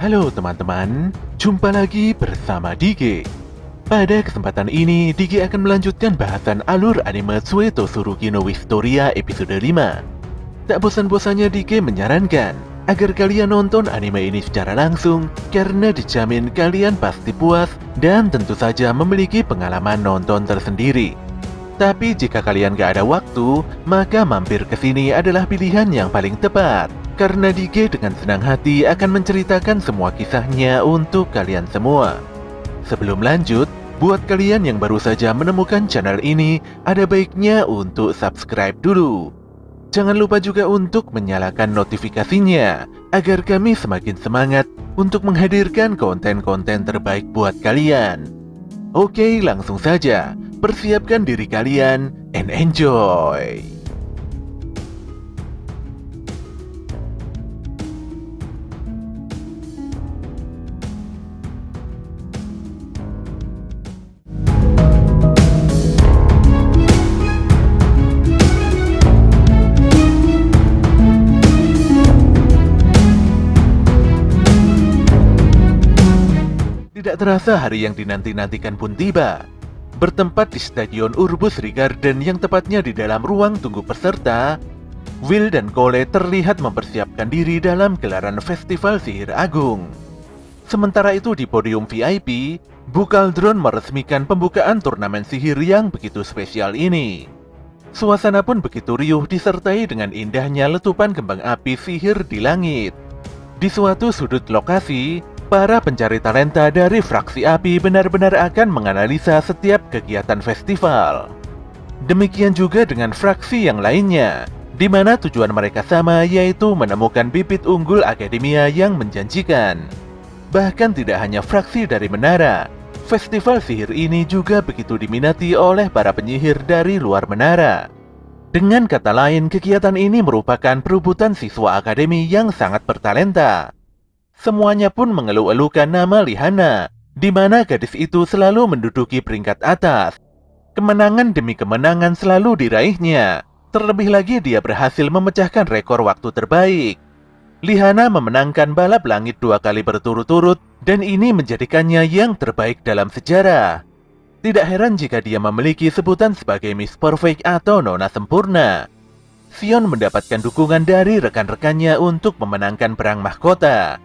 Halo teman-teman, jumpa lagi bersama Dige. Pada kesempatan ini, Dige akan melanjutkan bahasan alur anime Sueto Tsurugi no Wistoria episode 5. Tak bosan-bosannya Dige menyarankan agar kalian nonton anime ini secara langsung karena dijamin kalian pasti puas dan tentu saja memiliki pengalaman nonton tersendiri. Tapi jika kalian gak ada waktu, maka mampir ke sini adalah pilihan yang paling tepat. Karena Dige dengan senang hati akan menceritakan semua kisahnya untuk kalian semua. Sebelum lanjut, buat kalian yang baru saja menemukan channel ini, ada baiknya untuk subscribe dulu. Jangan lupa juga untuk menyalakan notifikasinya, agar kami semakin semangat untuk menghadirkan konten-konten terbaik buat kalian. Oke, langsung saja, persiapkan diri kalian and enjoy! Tidak terasa hari yang dinanti-nantikan pun tiba. Bertempat di Stadion Urbus Regarden yang tepatnya di dalam ruang tunggu peserta, Will dan Cole terlihat mempersiapkan diri dalam gelaran Festival Sihir Agung. Sementara itu di podium VIP, Bukaldron meresmikan pembukaan turnamen sihir yang begitu spesial ini. Suasana pun begitu riuh disertai dengan indahnya letupan kembang api sihir di langit. Di suatu sudut lokasi, para pencari talenta dari fraksi api benar-benar akan menganalisa setiap kegiatan festival. Demikian juga dengan fraksi yang lainnya, di mana tujuan mereka sama, yaitu menemukan bibit unggul akademia yang menjanjikan. Bahkan tidak hanya fraksi dari menara, festival sihir ini juga begitu diminati oleh para penyihir dari luar menara. Dengan kata lain, kegiatan ini merupakan perebutan siswa akademi yang sangat bertalenta. Semuanya pun mengeluh-elukan nama Lihana, di mana gadis itu selalu menduduki peringkat atas. Kemenangan demi kemenangan selalu diraihnya. Terlebih lagi dia berhasil memecahkan rekor waktu terbaik. Lihana memenangkan balap langit 2 kali berturut-turut, dan ini menjadikannya yang terbaik dalam sejarah. Tidak heran jika dia memiliki sebutan sebagai Miss Perfect atau Nona Sempurna. Sion mendapatkan dukungan dari rekan-rekannya untuk memenangkan perang mahkota.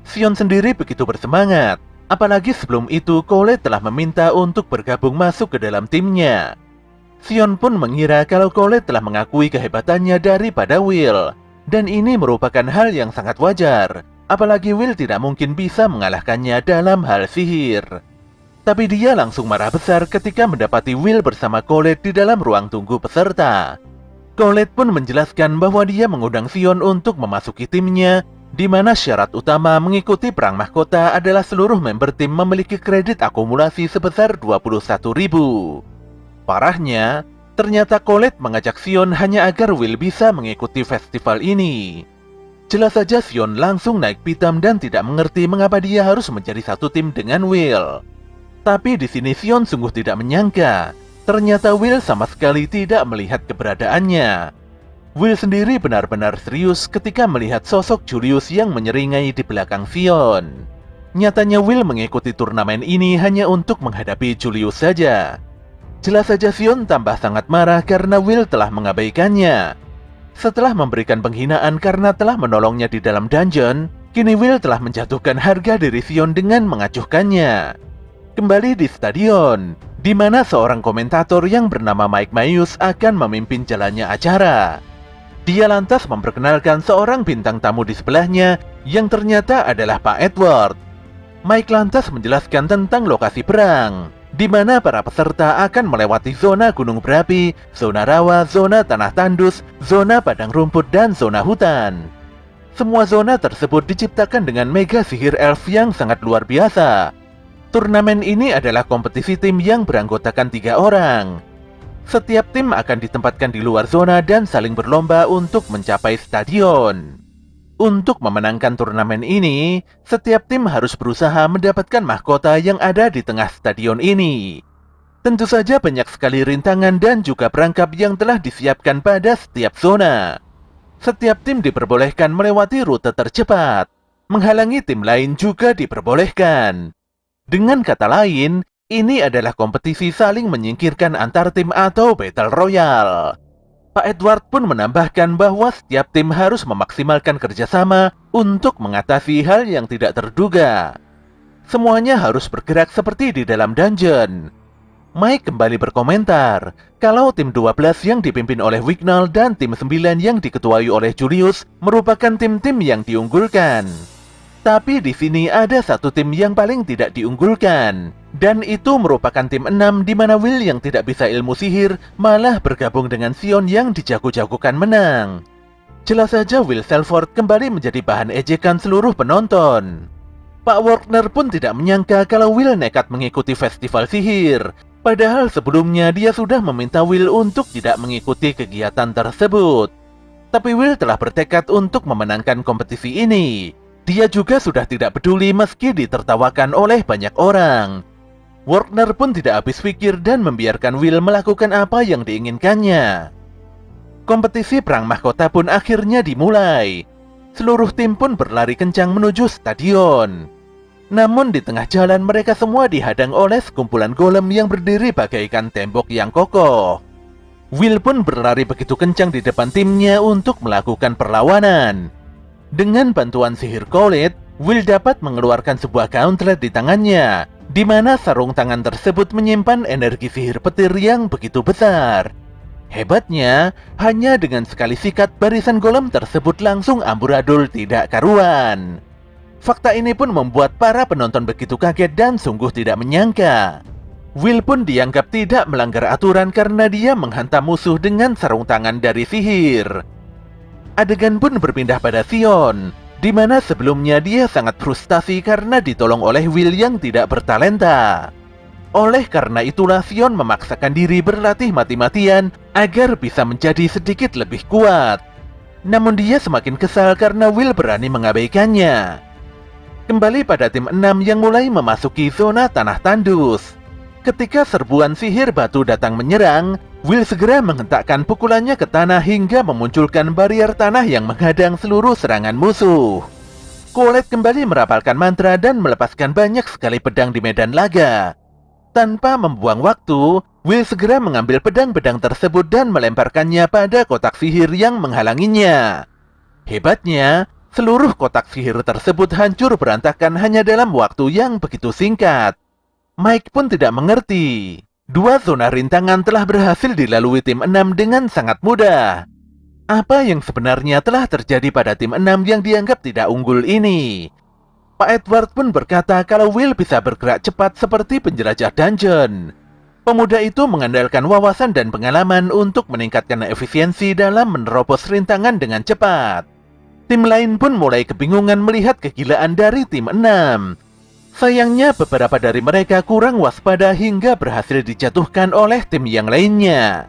Sion sendiri begitu bersemangat, apalagi sebelum itu Cole telah meminta untuk bergabung masuk ke dalam timnya. Sion pun mengira kalau Cole telah mengakui kehebatannya daripada Will, dan ini merupakan hal yang sangat wajar, apalagi Will tidak mungkin bisa mengalahkannya dalam hal sihir. Tapi dia langsung marah besar ketika mendapati Will bersama Cole di dalam ruang tunggu peserta. Cole pun menjelaskan bahwa dia mengundang Sion untuk memasuki timnya, di mana syarat utama mengikuti perang mahkota adalah seluruh member tim memiliki kredit akumulasi sebesar 21.000. Parahnya, ternyata Colette mengajak Sion hanya agar Will bisa mengikuti festival ini. Jelas saja Sion langsung naik pitam dan tidak mengerti mengapa dia harus menjadi satu tim dengan Will. Tapi di sini Sion sungguh tidak menyangka, ternyata Will sama sekali tidak melihat keberadaannya. Will sendiri benar-benar serius ketika melihat sosok Julius yang menyeringai di belakang Sion. Nyatanya Will mengikuti turnamen ini hanya untuk menghadapi Julius saja. Jelas saja Sion tambah sangat marah karena Will telah mengabaikannya. Setelah memberikan penghinaan karena telah menolongnya di dalam dungeon, kini Will telah menjatuhkan harga diri Sion dengan mengacuhkannya. Kembali di stadion, di mana seorang komentator yang bernama Mike Mayus akan memimpin jalannya acara. Dia lantas memperkenalkan seorang bintang tamu di sebelahnya yang ternyata adalah Pak Edward. Mike lantas menjelaskan tentang lokasi perang, di mana para peserta akan melewati zona gunung berapi, zona rawa, zona tanah tandus, zona padang rumput, dan zona hutan. Semua zona tersebut diciptakan dengan mega sihir elf yang sangat luar biasa. Turnamen ini adalah kompetisi tim yang beranggotakan 3 orang. Setiap tim akan ditempatkan di luar zona dan saling berlomba untuk mencapai stadion. Untuk memenangkan turnamen ini, setiap tim harus berusaha mendapatkan mahkota yang ada di tengah stadion ini. Tentu saja banyak sekali rintangan dan juga perangkap yang telah disiapkan pada setiap zona. Setiap tim diperbolehkan melewati rute tercepat. Menghalangi tim lain juga diperbolehkan. Dengan kata lain, ini adalah kompetisi saling menyingkirkan antar tim atau Battle Royale. Pak Edward pun menambahkan bahwa setiap tim harus memaksimalkan kerjasama untuk mengatasi hal yang tidak terduga. Semuanya harus bergerak seperti di dalam dungeon. Mike kembali berkomentar, kalau tim 12 yang dipimpin oleh Wignall dan tim 9 yang diketuai oleh Julius merupakan tim-tim yang diunggulkan. Tapi di sini ada satu tim yang paling tidak diunggulkan, dan itu merupakan tim 6 di mana Will yang tidak bisa ilmu sihir malah bergabung dengan Sion yang dijago-jagokan menang. Jelas saja Will Selford kembali menjadi bahan ejekan seluruh penonton. Pak Warner pun tidak menyangka kalau Will nekat mengikuti festival sihir. Padahal sebelumnya dia sudah meminta Will untuk tidak mengikuti kegiatan tersebut. Tapi Will telah bertekad untuk memenangkan kompetisi ini. Dia juga sudah tidak peduli meski ditertawakan oleh banyak orang. Warner pun tidak habis pikir dan membiarkan Will melakukan apa yang diinginkannya. Kompetisi perang mahkota pun akhirnya dimulai. Seluruh tim pun berlari kencang menuju stadion. Namun di tengah jalan mereka semua dihadang oleh sekumpulan golem yang berdiri bagaikan tembok yang kokoh. Will pun berlari begitu kencang di depan timnya untuk melakukan perlawanan. Dengan bantuan sihir Colette, Will dapat mengeluarkan sebuah gauntlet di tangannya, di mana sarung tangan tersebut menyimpan energi sihir petir yang begitu besar. Hebatnya, hanya dengan sekali sikat barisan golem tersebut langsung amburadul tidak karuan. Fakta ini pun membuat para penonton begitu kaget dan sungguh tidak menyangka. Will pun dianggap tidak melanggar aturan karena dia menghantam musuh dengan sarung tangan dari sihir. Adegan pun berpindah pada Sion, di mana sebelumnya dia sangat frustasi karena ditolong oleh Will yang tidak bertalenta. Oleh karena itulah Sion memaksakan diri berlatih mati-matian agar bisa menjadi sedikit lebih kuat. Namun dia semakin kesal karena Will berani mengabaikannya. Kembali pada tim 6 yang mulai memasuki zona tanah tandus. Ketika serbuan sihir batu datang menyerang, Will segera menghentakkan pukulannya ke tanah hingga memunculkan barrier tanah yang menghadang seluruh serangan musuh. Colette kembali merapalkan mantra dan melepaskan banyak sekali pedang di medan laga. Tanpa membuang waktu, Will segera mengambil pedang-pedang tersebut dan melemparkannya pada kotak sihir yang menghalanginya. Hebatnya, seluruh kotak sihir tersebut hancur berantakan hanya dalam waktu yang begitu singkat. Mike pun tidak mengerti. Dua zona rintangan telah berhasil dilalui tim 6 dengan sangat mudah. Apa yang sebenarnya telah terjadi pada tim 6 yang dianggap tidak unggul ini? Pak Edward pun berkata kalau Will bisa bergerak cepat seperti penjelajah dungeon. Pemuda itu mengandalkan wawasan dan pengalaman untuk meningkatkan efisiensi dalam menerobos rintangan dengan cepat. Tim lain pun mulai kebingungan melihat kegilaan dari tim 6. Sayangnya beberapa dari mereka kurang waspada hingga berhasil dijatuhkan oleh tim yang lainnya.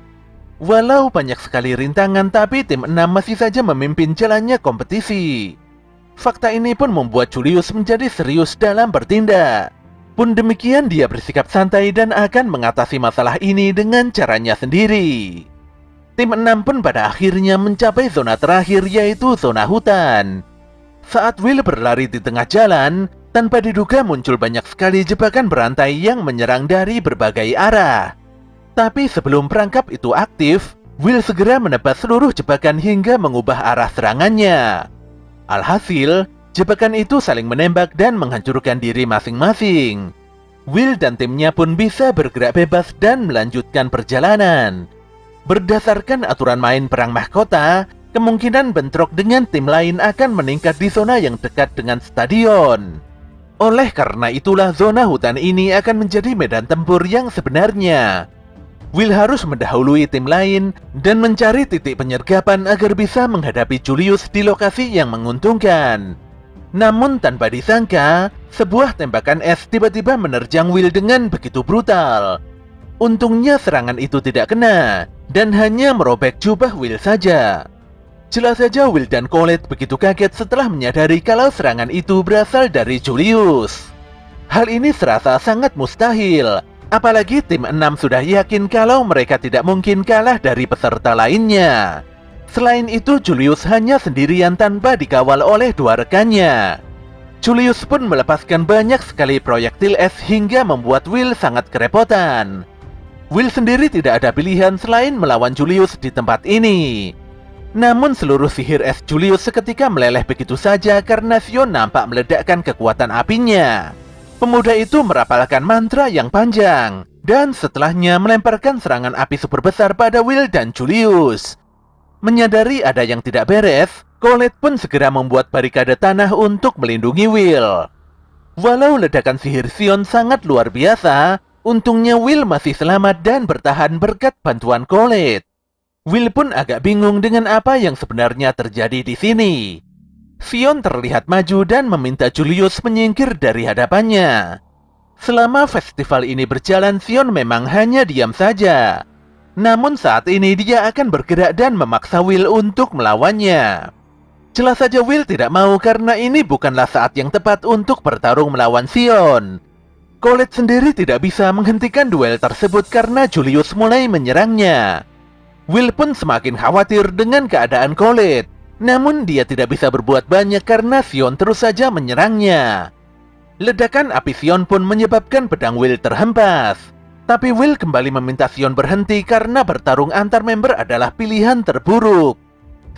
Walau banyak sekali rintangan, tapi tim 6 masih saja memimpin jalannya kompetisi. Fakta ini pun membuat Julius menjadi serius dalam bertindak. Pun demikian dia bersikap santai dan akan mengatasi masalah ini dengan caranya sendiri. Tim 6 pun pada akhirnya mencapai zona terakhir yaitu zona hutan. Saat Will berlari di tengah jalan, tanpa diduga muncul banyak sekali jebakan berantai yang menyerang dari berbagai arah. Tapi sebelum perangkap itu aktif, Will segera menebas seluruh jebakan hingga mengubah arah serangannya. Alhasil, jebakan itu saling menembak dan menghancurkan diri masing-masing. Will dan timnya pun bisa bergerak bebas dan melanjutkan perjalanan. Berdasarkan aturan main perang mahkota, kemungkinan bentrok dengan tim lain akan meningkat di zona yang dekat dengan stadion. Oleh karena itulah zona hutan ini akan menjadi medan tempur yang sebenarnya. Will harus mendahului tim lain dan mencari titik penyergapan agar bisa menghadapi Julius di lokasi yang menguntungkan. Namun tanpa disangka, sebuah tembakan es tiba-tiba menerjang Will dengan begitu brutal. Untungnya serangan itu tidak kena, dan hanya merobek jubah Will saja. Jelas saja Will dan Colette begitu kaget setelah menyadari kalau serangan itu berasal dari Julius. Hal ini serasa sangat mustahil, apalagi tim 6 sudah yakin kalau mereka tidak mungkin kalah dari peserta lainnya. Selain itu Julius hanya sendirian tanpa dikawal oleh dua rekannya. Julius pun melepaskan banyak sekali proyektil es hingga membuat Will sangat kerepotan. Will sendiri tidak ada pilihan selain melawan Julius di tempat ini. Namun seluruh sihir es Julius seketika meleleh begitu saja karena Sion nampak meledakkan kekuatan apinya. Pemuda itu merapalkan mantra yang panjang, dan setelahnya melemparkan serangan api super besar pada Will dan Julius. Menyadari ada yang tidak beres, Colette pun segera membuat barikade tanah untuk melindungi Will. Walau ledakan sihir Sion sangat luar biasa, untungnya Will masih selamat dan bertahan berkat bantuan Colette. Will pun agak bingung dengan apa yang sebenarnya terjadi di sini. Sion terlihat maju dan meminta Julius menyingkir dari hadapannya. Selama festival ini berjalan, Sion memang hanya diam saja. Namun saat ini dia akan bergerak dan memaksa Will untuk melawannya. Jelas saja Will tidak mau karena ini bukanlah saat yang tepat untuk bertarung melawan Sion. Colette sendiri tidak bisa menghentikan duel tersebut karena Julius mulai menyerangnya. Will pun semakin khawatir dengan keadaan Colette. Namun dia tidak bisa berbuat banyak karena Sion terus saja menyerangnya. Ledakan api Sion pun menyebabkan pedang Will terhempas. Tapi Will kembali meminta Sion berhenti karena bertarung antar member adalah pilihan terburuk.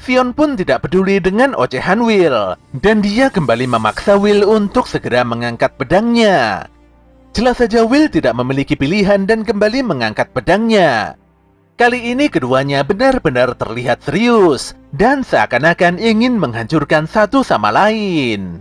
Sion pun tidak peduli dengan ocehan Will, dan dia kembali memaksa Will untuk segera mengangkat pedangnya. Jelas saja Will tidak memiliki pilihan dan kembali mengangkat pedangnya. Kali ini keduanya benar-benar terlihat serius dan seakan-akan ingin menghancurkan satu sama lain.